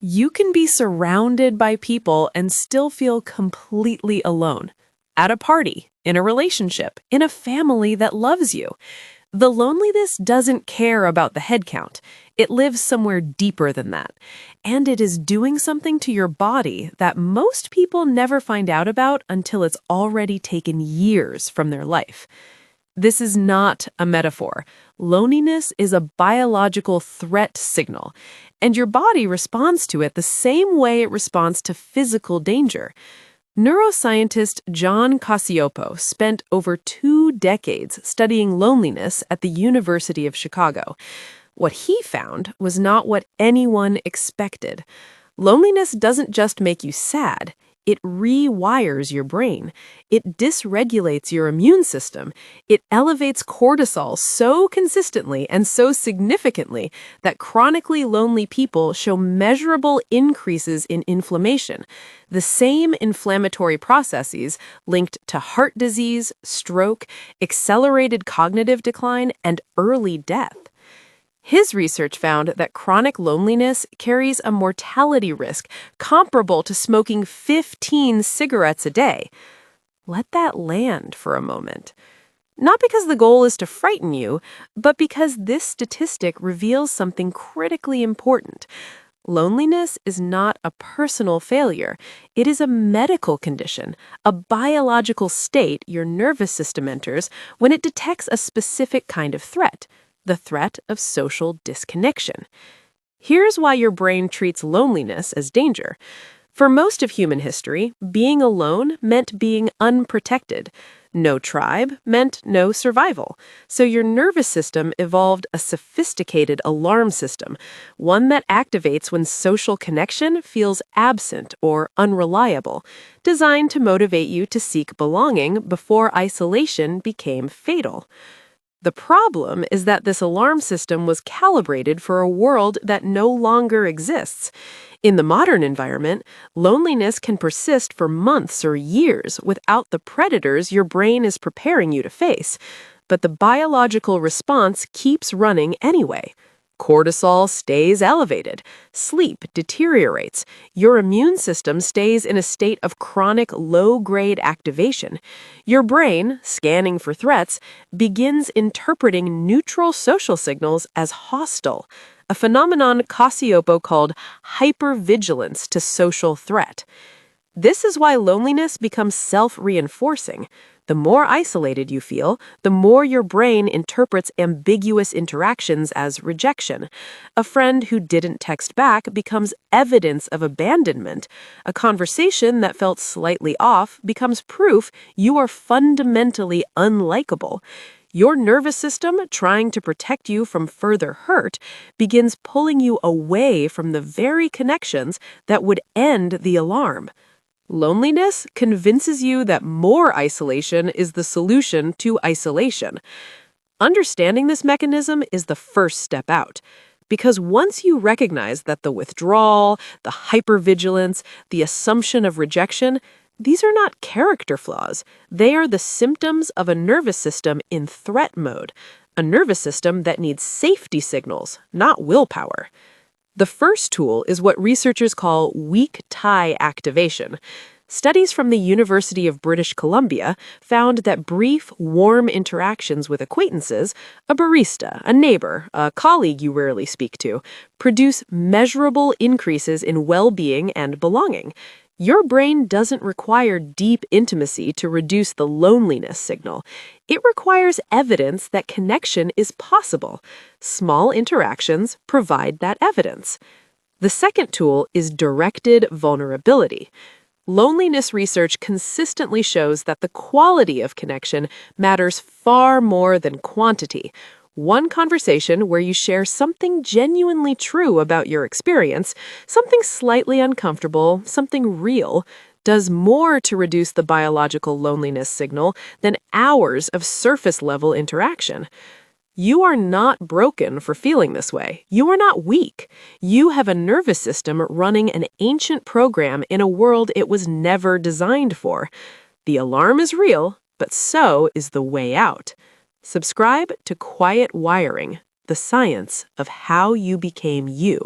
You can be surrounded by people and still feel completely alone. At a party, in a relationship, in a family that loves you. The loneliness doesn't care about the head count. It lives somewhere deeper than that. And it is doing something to your body that most people never find out about until it's already taken years from their life. This is not a metaphor. Loneliness is a biological threat signal, and your body responds to it the same way it responds to physical danger. Neuroscientist John Cacioppo spent over 2 decades studying loneliness at the University of Chicago. What he found was not what anyone expected. Loneliness doesn't just make you sad. It rewires your brain. It dysregulates your immune system. It elevates cortisol so consistently and so significantly that chronically lonely people show measurable increases in inflammation, the same inflammatory processes linked to heart disease, stroke, accelerated cognitive decline, and early death. His research found that chronic loneliness carries a mortality risk comparable to smoking 15 cigarettes a day. Let that land for a moment. Not because the goal is to frighten you, but because this statistic reveals something critically important. Loneliness is not a personal failure. It is a medical condition, a biological state your nervous system enters when it detects a specific kind of threat. The threat of social disconnection. Here's why your brain treats loneliness as danger. For most of human history, being alone meant being unprotected. No tribe meant no survival. So your nervous system evolved a sophisticated alarm system, one that activates when social connection feels absent or unreliable, designed to motivate you to seek belonging before isolation became fatal. The problem is that this alarm system was calibrated for a world that no longer exists. In the modern environment, loneliness can persist for months or years without the predators your brain is preparing you to face. But the biological response keeps running anyway. Cortisol stays elevated, sleep deteriorates, your immune system stays in a state of chronic low-grade activation. Your brain, scanning for threats, begins interpreting neutral social signals as hostile, a phenomenon Cacioppo called hypervigilance to social threat. This is why loneliness becomes self-reinforcing. The more isolated you feel, the more your brain interprets ambiguous interactions as rejection. A friend who didn't text back becomes evidence of abandonment. A conversation that felt slightly off becomes proof you are fundamentally unlikable. Your nervous system, trying to protect you from further hurt, begins pulling you away from the very connections that would end the alarm. Loneliness convinces you that more isolation is the solution to isolation. Understanding this mechanism is the first step out. Because once you recognize that the withdrawal, the hypervigilance, the assumption of rejection, these are not character flaws. They are the symptoms of a nervous system in threat mode, a nervous system that needs safety signals, not willpower. The first tool is what researchers call weak tie activation. Studies from the University of British Columbia found that brief, warm interactions with acquaintances, a barista, a neighbor, a colleague you rarely speak to, produce measurable increases in well-being and belonging. Your brain doesn't require deep intimacy to reduce the loneliness signal. It requires evidence that connection is possible. Small interactions provide that evidence. The second tool is directed vulnerability. Loneliness research consistently shows that the quality of connection matters far more than quantity. One conversation where you share something genuinely true about your experience, something slightly uncomfortable, something real, does more to reduce the biological loneliness signal than hours of surface-level interaction. You are not broken for feeling this way. You are not weak. You have a nervous system running an ancient program in a world it was never designed for. The alarm is real, but so is the way out. Subscribe to Quiet Wiring, the science of how you became you.